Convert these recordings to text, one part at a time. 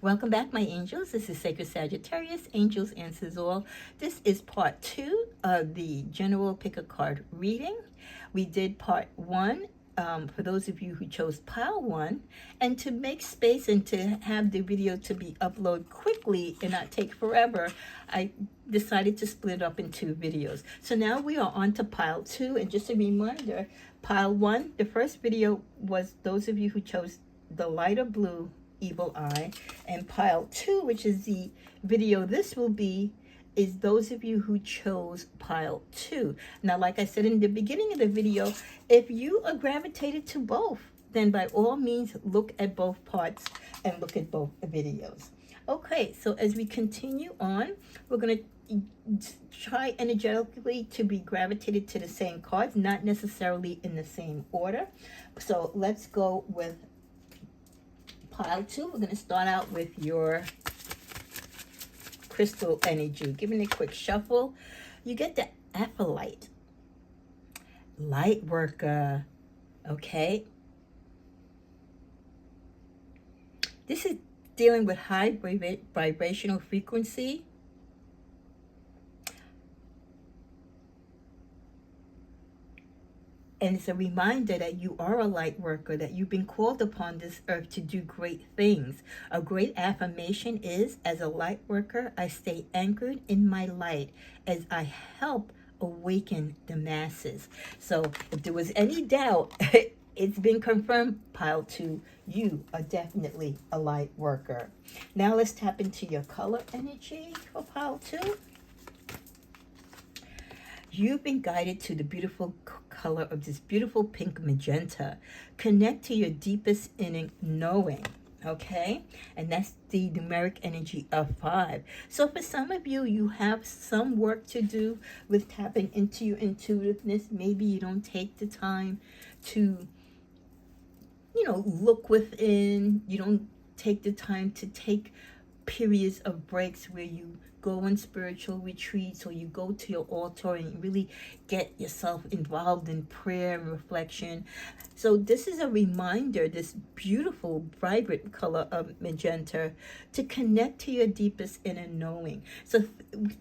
Welcome back, my angels. This is Sacred Sagittarius, Angels Answers All. This is part 2 of the General Pick a Card reading. We did part 1 for those of you who chose pile 1. And to make space and to have the video to be uploaded quickly and not take forever, I decided to split it up into videos. So now we are on to pile 2. And just a reminder, pile 1, the first video was those of you who chose the lighter blue evil eye, and pile 2, which is the video this will be, is those of you who chose pile 2. Now, like I said in the beginning of the video, if you are gravitated to both, then by all means look at both parts and look at both videos. Okay, so as we continue on, we're going to try energetically to be gravitated to the same cards, not necessarily in the same order. So let's go with pile 2. We're going to start out with your crystal energy. Giving it a quick shuffle. You get the Apatite, light worker. Okay. This is dealing with high vibrational frequency. And it's a reminder that you are a light worker, that you've been called upon this earth to do great things. A great affirmation is, as a light worker, I stay anchored in my light as I help awaken the masses. So if there was any doubt, it's been confirmed, pile 2, you are definitely a light worker. Now let's tap into your color energy for pile 2. You've been guided to the beautiful color of this beautiful pink magenta. Connect to your deepest inner knowing, okay? And that's the numeric energy of 5. So for some of you, you have some work to do with tapping into your intuitiveness. Maybe you don't take the time to, look within. You don't take the time to take periods of breaks where you go on spiritual retreats, or you go to your altar and really get yourself involved in prayer and reflection. So this is a reminder, this beautiful, vibrant color of magenta, to connect to your deepest inner knowing. So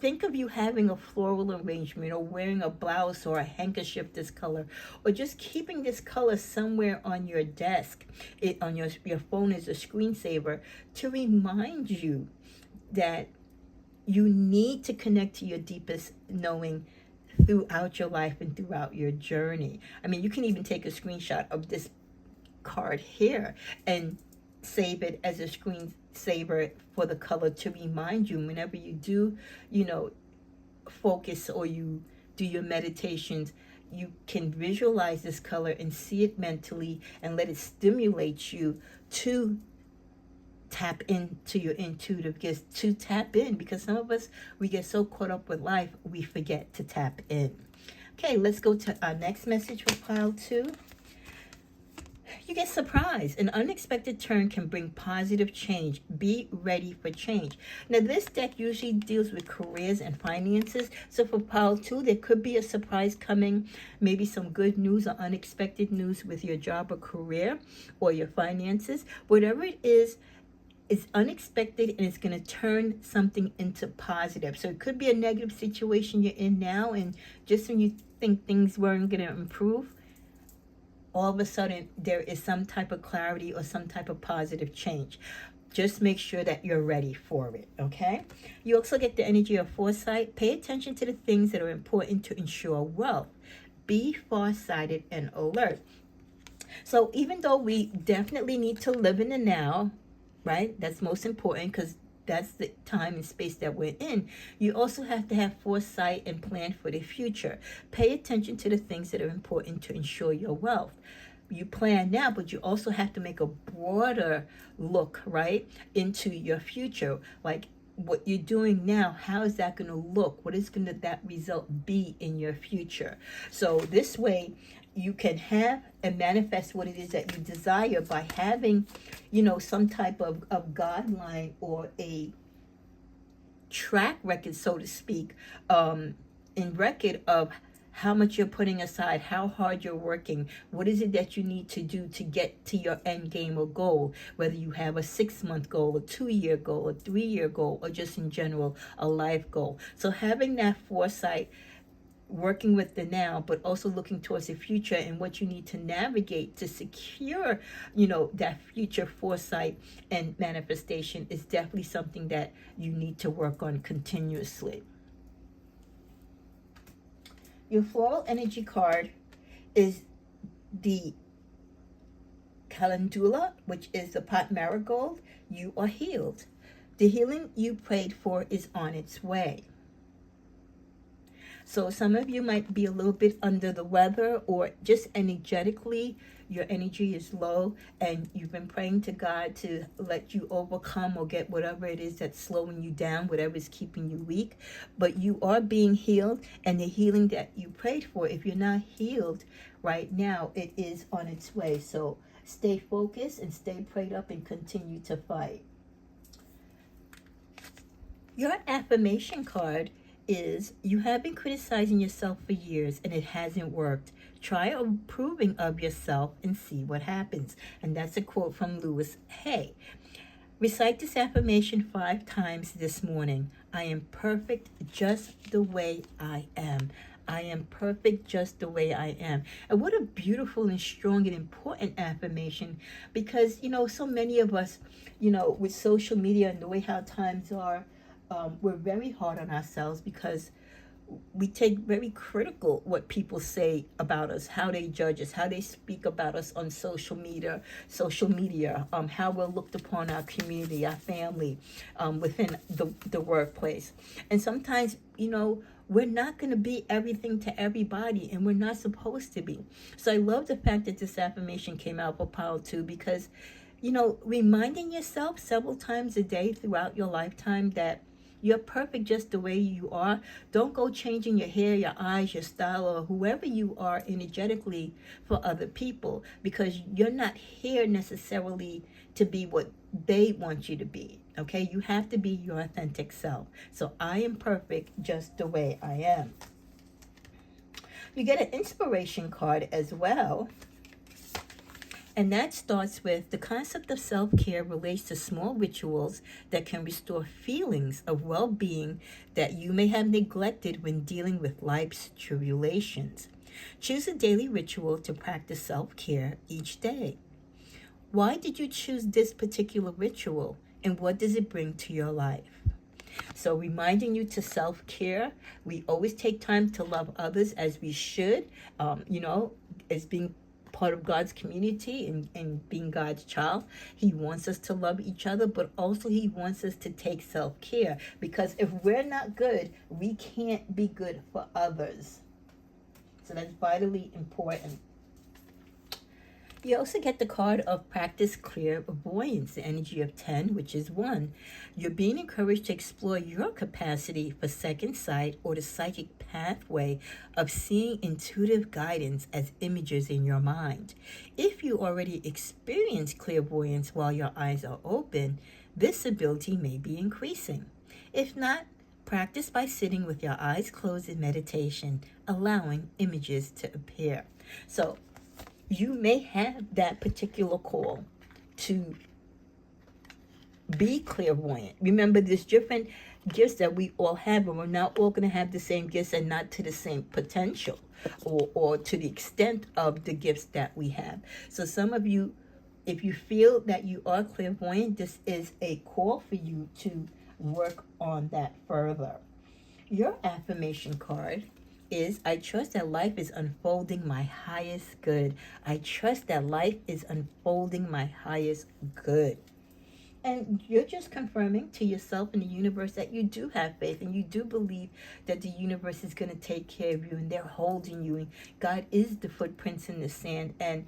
think of you having a floral arrangement, or wearing a blouse or a handkerchief this color, or just keeping this color somewhere on your desk, on your phone as a screensaver, to remind you that you need to connect to your deepest knowing throughout your life and throughout your journey. I mean, you can even take a screenshot of this card here and save it as a screensaver for the color, to remind you whenever you do, focus, or you do your meditations, you can visualize this color and see it mentally and let it stimulate you to tap into your intuitive gifts, to tap in, because some of us, we get so caught up with life, we forget to tap in. Okay, let's go to our next message for pile 2. You get surprised. An unexpected turn can bring positive change. Be ready for change. Now, this deck usually deals with careers and finances. So for pile 2, there could be a surprise coming, maybe some good news or unexpected news with your job or career or your finances. Whatever it is, it's unexpected, and it's going to turn something into positive. So it could be a negative situation you're in now, and just when you think things weren't going to improve, all of a sudden there is some type of clarity or some type of positive change. Just make sure that you're ready for it, okay? You also get the energy of foresight. Pay attention to the things that are important to ensure wealth. Be farsighted and alert. So even though we definitely need to live in the now, right? That's most important, because that's the time and space that we're in. You also have to have foresight and plan for the future. Pay attention to the things that are important to ensure your wealth. You plan now, but you also have to make a broader look, right, into your future. Like, what you're doing now, how is that going to look? What is going to that result be in your future? So this way, you can have and manifest what it is that you desire by having, some type of guideline or a track record, so to speak, in record of how much you're putting aside, how hard you're working, what is it that you need to do to get to your end game or goal, whether you have a 6-month goal, a 2-year goal, a 3-year goal, or just in general, a life goal. So having that foresight, working with the now, but also looking towards the future and what you need to navigate to secure, that future foresight and manifestation is definitely something that you need to work on continuously. Your floral energy card is the calendula, which is the pot marigold. You are healed. The healing you prayed for is on its way. So some of you might be a little bit under the weather, or just energetically, your energy is low and you've been praying to God to let you overcome or get whatever it is that's slowing you down, whatever is keeping you weak. But you are being healed, and the healing that you prayed for, if you're not healed right now, it is on its way. So stay focused and stay prayed up and continue to fight. Your affirmation card is, you have been criticizing yourself for years and it hasn't worked. Try approving of yourself and see what happens. And that's a quote from Louis Hay. Recite this affirmation 5 times this morning. I am perfect just the way I am. I am perfect just the way I am. And what a beautiful and strong and important affirmation, because, so many of us, with social media and the way how times are, we're very hard on ourselves because we take very critical what people say about us, how they judge us, how they speak about us on social media, how we're looked upon, our community, our family, within the workplace. And sometimes, we're not going to be everything to everybody, and we're not supposed to be. So I love the fact that this affirmation came out for Power 2, because, reminding yourself several times a day throughout your lifetime that you're perfect just the way you are. Don't go changing your hair, your eyes, your style, or whoever you are energetically for other people, because you're not here necessarily to be what they want you to be. Okay? You have to be your authentic self. So I am perfect just the way I am. You get an inspiration card as well. And that starts with, the concept of self-care relates to small rituals that can restore feelings of well-being that you may have neglected when dealing with life's tribulations. Choose a daily ritual to practice self-care each day. Why did you choose this particular ritual, and what does it bring to your life? So reminding you to self-care. We always take time to love others as we should, as being part of God's community and being God's child. He wants us to love each other, but also he wants us to take self-care, because if we're not good, we can't be good for others. So that's vitally important. You also get the card of practice clairvoyance, the energy of 10, which is 1. You're being encouraged to explore your capacity for second sight, or the psychic pathway of seeing intuitive guidance as images in your mind. If you already experience clairvoyance while your eyes are open, this ability may be increasing. If not, practice by sitting with your eyes closed in meditation, allowing images to appear. So you may have that particular call to be clairvoyant. Remember, there's different gifts that we all have, and we're not all going to have the same gifts, and not to the same potential or to the extent of the gifts that we have. So some of you, if you feel that you are clairvoyant, this is a call for you to work on that further. Your affirmation card is, I trust that life is unfolding my highest good. I trust that life is unfolding my highest good. And you're just confirming to yourself and the universe that you do have faith, and you do believe that the universe is going to take care of you, and they're holding you, and God is the footprints in the sand, and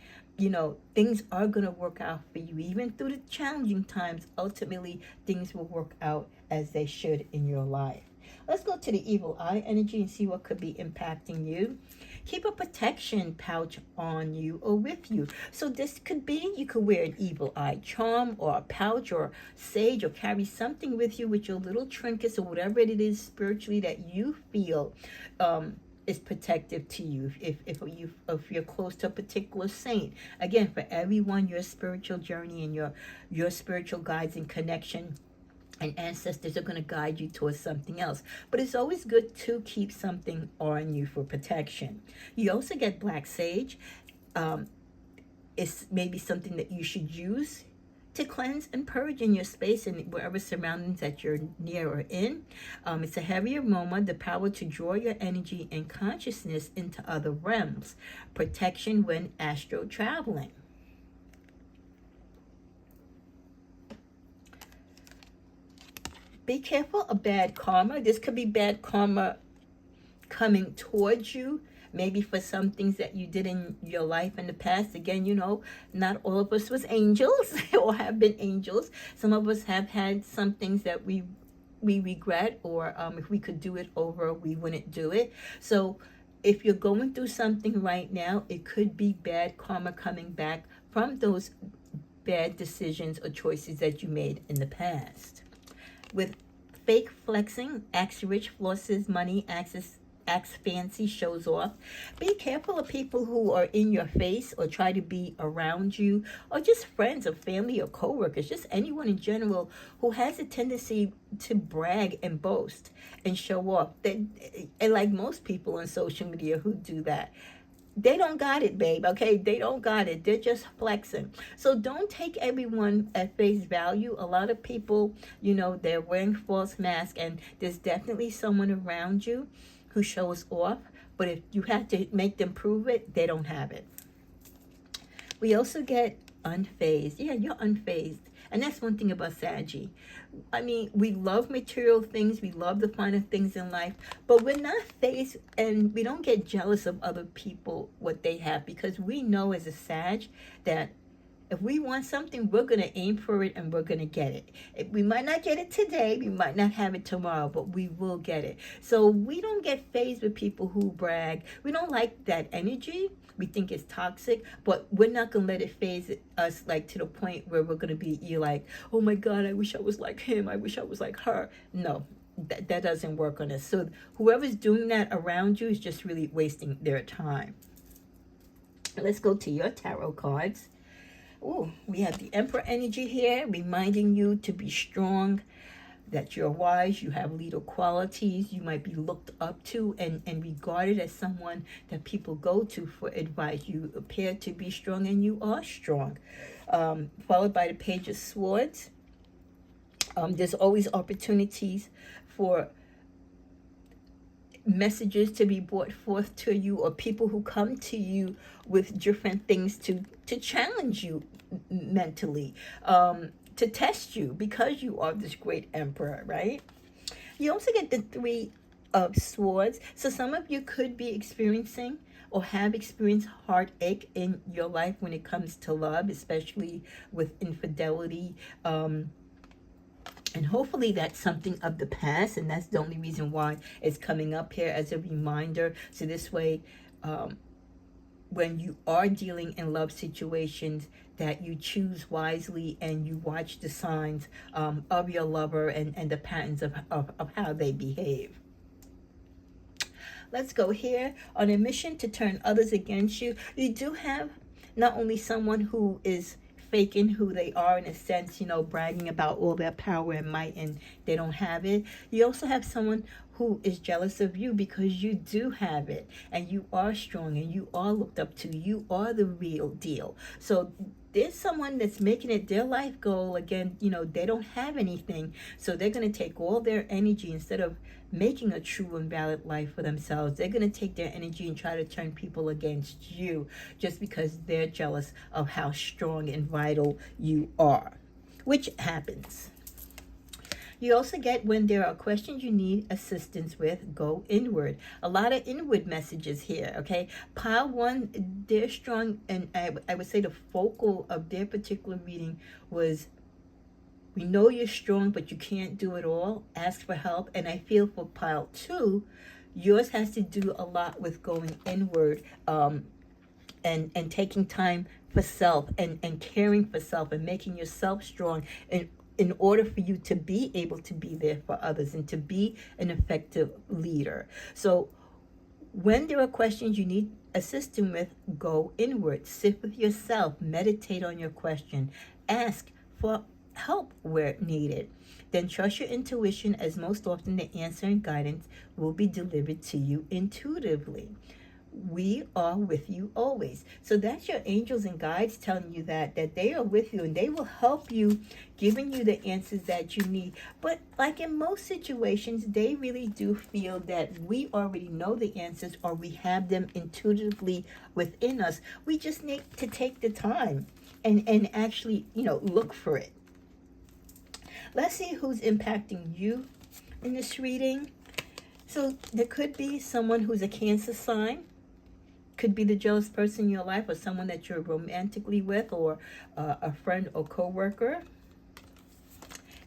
things are going to work out for you. Even through the challenging times, ultimately things will work out as they should in your life. Let's go to the evil eye energy and see what could be impacting you. Keep a protection pouch on you or with you. So this could be, you could wear an evil eye charm or a pouch or sage, or carry something with you with your little trinkets or whatever it is spiritually that you feel is protective to you. If you're close to a particular saint, again, for everyone, your spiritual journey and your spiritual guides and connection and ancestors are going to guide you towards something else. But it's always good to keep something on you for protection. You also get black sage. It's maybe something that you should use to cleanse and purge in your space and wherever surroundings that you're near or in. It's a heavy aroma, the power to draw your energy and consciousness into other realms. Protection when astral traveling. Be careful of bad karma. This could be bad karma coming towards you, maybe for some things that you did in your life in the past. Again, not all of us was angels or have been angels. Some of us have had some things that we regret, or if we could do it over, we wouldn't do it. So if you're going through something right now, it could be bad karma coming back from those bad decisions or choices that you made in the past. With fake flexing, acts rich, flosses money, acts fancy, shows off. Be careful of people who are in your face or try to be around you, or just friends or family or co-workers, just anyone in general who has a tendency to brag and boast and show off. And like most people on social media who do that, they don't got it, babe, okay? They don't got it. They're just flexing. So don't take everyone at face value. A lot of people, they're wearing false masks, and there's definitely someone around you who shows off. But if you have to make them prove it, they don't have it. We also get unfazed. Yeah, you're unfazed. And that's one thing about Saggy. I mean, we love material things. We love the finer things in life. But we're not fazed, and we don't get jealous of other people, what they have. Because we know as a Sag that if we want something, we're going to aim for it and we're going to get it. We might not get it today. We might not have it tomorrow, but we will get it. So we don't get fazed with people who brag. We don't like that energy. We think it's toxic, but we're not going to let it phase us like to the point where we're going to be, you're like, oh my God, I wish I was like him. I wish I was like her. No, that doesn't work on us. So whoever's doing that around you is just really wasting their time. Let's go to your tarot cards. Oh, we have the Emperor energy here, reminding you to be strong, that you're wise, you have leader qualities, you might be looked up to and regarded as someone that people go to for advice. You appear to be strong, and you are strong. Followed by the Page of Swords. There's always opportunities for messages to be brought forth to you, or people who come to you with different things to challenge you mentally, to test you, because you are this great Emperor, right? You also get the Three of Swords. So some of you could be experiencing or have experienced heartache in your life when it comes to love, especially with infidelity. And hopefully that's something of the past, and that's the only reason why it's coming up here as a reminder. So this way, when you are dealing in love situations, that you choose wisely and you watch the signs of your lover and the patterns of how they behave. Let's go here. On a mission to turn others against you, you do have not only someone who is faking who they are, in a sense, bragging about all their power and might, and they don't have it. You also have someone who is jealous of you because you do have it, and you are strong, and you are looked up to. You are the real deal. So there's someone that's making it their life goal. Again, they don't have anything, so they're going to take all their energy, instead of making a true and valid life for themselves, they're going to take their energy and try to turn people against you, just because they're jealous of how strong and vital you are, which happens. You also get, when there are questions you need assistance with, go inward. A lot of inward messages here, okay? Pile 1, they're strong, and I would say the focal of their particular reading was, we know you're strong, but you can't do it all. Ask for help. And I feel for pile 2, yours has to do a lot with going inward, and taking time for self, and caring for self, and making yourself strong, and in order for you to be able to be there for others and to be an effective leader. So When there are questions you need assistance with, go inward. Sit with yourself. Meditate on your question. Ask for help where needed. Then trust your intuition, as most often the answer and guidance will be delivered to you intuitively. We are with you always. So that's your angels and guides telling you that they are with you and they will help you, giving you the answers that you need. But like in most situations, they really do feel that we already know the answers, or we have them intuitively within us. We just need to take the time and actually, look for it. Let's see who's impacting you in this reading. So there could be someone who's a Cancer sign. Could be the jealous person in your life, or someone that you're romantically with, or a friend or co-worker.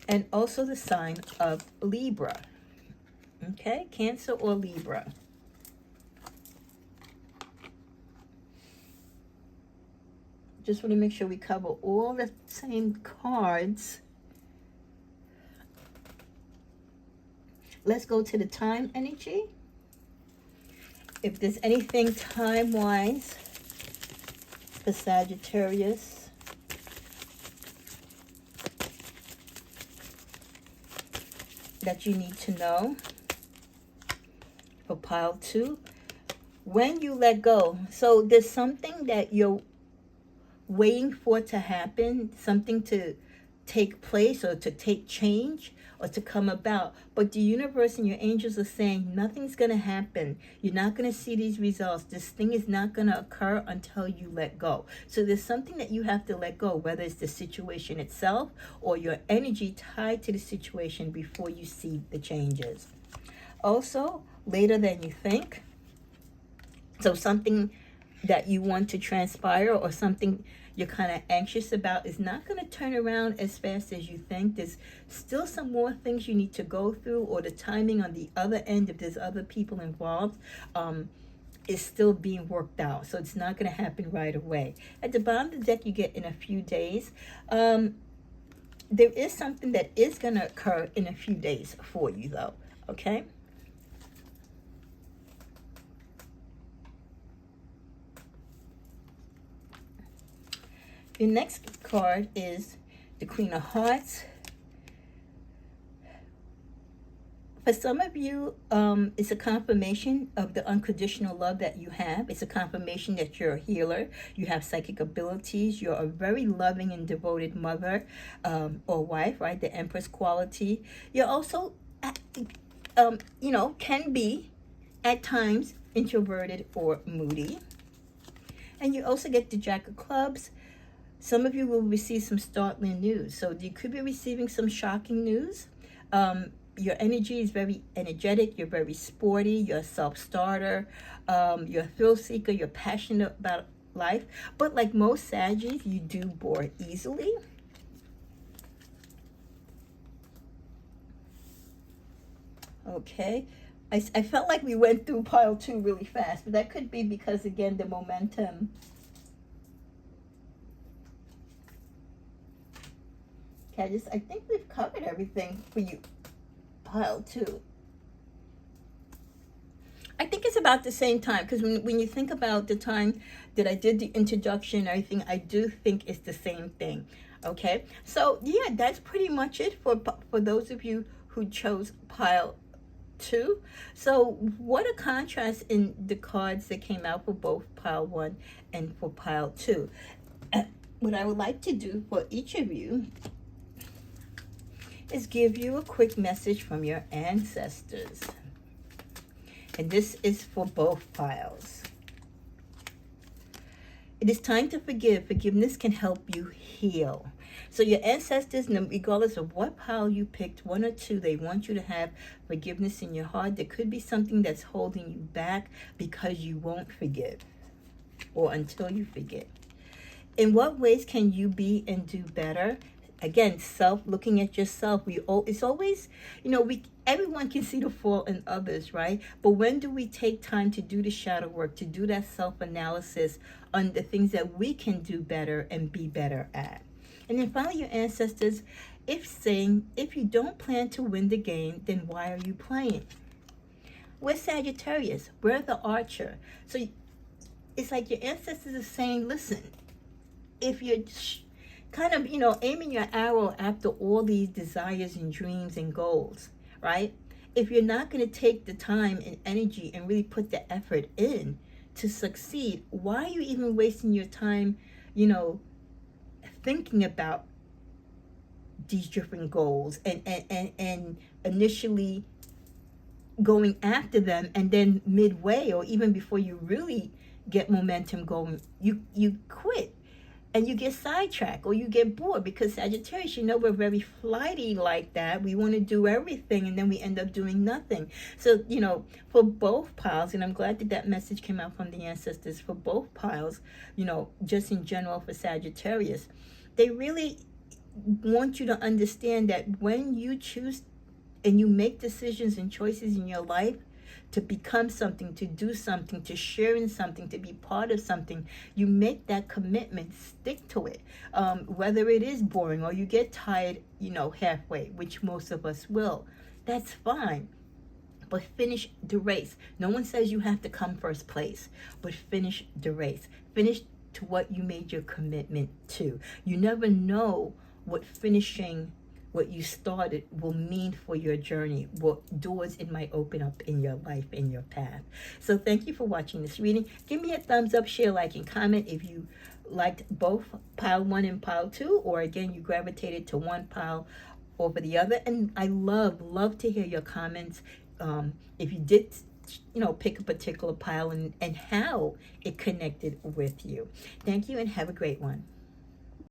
And also the sign of Libra. Okay, Cancer or Libra. Just want to make sure we cover all the same cards. Let's go to the time energy. If there's anything time-wise for Sagittarius, that you need to know for pile 2, when you let go. So there's something that you're waiting for to happen, something to take place, or to take change, or to come about. But the universe and your angels are saying nothing's going to happen. You're not going to see these results. This thing is not going to occur until you let go. So there's something that you have to let go, whether it's the situation itself or your energy tied to the situation before you see the changes. Also, later than you think. So something that you want to transpire, or something you're kind of anxious about, is not going to turn around as fast as you think. There's still some more things you need to go through, or the timing on the other end, if there's other people involved, is still being worked out. So it's not going to happen right away. At the bottom of the deck, you get in a few days. There is something that is going to occur in a few days for you, though. Okay? The next card is the Queen of Hearts. For some of you, it's a confirmation of the unconditional love that you have. It's a confirmation that you're a healer. You have psychic abilities. You're a very loving and devoted mother or wife, right? The Empress quality. You're also, can be at times introverted or moody. And you also get the Jack of Clubs. Some of you will receive some startling news. So you could be receiving some shocking news. Your energy is very energetic. You're very sporty. You're a self-starter. You're a thrill seeker. You're passionate about life. But like most Saggies, you do bore easily. Okay. I felt like we went through pile 2 really fast. But that could be because, again, the momentum. Okay, I think we've covered everything for you. Pile 2. I think it's about the same time, because when you think about the time that I did the introduction and everything, I do think it's the same thing. Okay, so yeah, that's pretty much it for those of you who chose pile 2. So what a contrast in the cards that came out for both pile 1 and for pile 2. What I would like to do for each of you is give you a quick message from your ancestors. And this is for both piles. It is time to forgive. Forgiveness can help you heal. So your ancestors, regardless of what pile you picked, 1 or 2, they want you to have forgiveness in your heart. There could be something that's holding you back because you won't forgive, or until you forget. In what ways can you be and do better? Again, looking at yourself. It's always, everyone can see the fault in others, right? But when do we take time to do the shadow work, to do that self-analysis on the things that we can do better and be better at? And then finally, your ancestors, if you don't plan to win the game, then why are you playing? We're Sagittarius. We're the archer. So it's like your ancestors are saying, listen, if you're kind of, aiming your arrow after all these desires and dreams and goals, right? If you're not going to take the time and energy and really put the effort in to succeed, why are you even wasting your time, thinking about these different goals and initially going after them, and then midway or even before you really get momentum going, you quit and you get sidetracked or you get bored? Because Sagittarius, we're very flighty like that. We want to do everything and then we end up doing nothing. So, for both piles, and I'm glad that message came out from the ancestors for both piles, just in general for Sagittarius, they really want you to understand that when you choose and you make decisions and choices in your life to become something, to do something, to share in something, to be part of something, you make that commitment, stick to it. Whether it is boring or you get tired, halfway, which most of us will, that's fine. But finish the race. No one says you have to come first place, but finish the race. Finish to what you made your commitment to. You never know what finishing what you started will mean for your journey, what doors it might open up in your life, in your path. So thank you for watching this reading. Give me a thumbs up, share, like, and comment if you liked both pile 1 and pile 2, or again, you gravitated to one pile over the other. And I love to hear your comments. If you did, pick a particular pile and how it connected with you. Thank you and have a great one.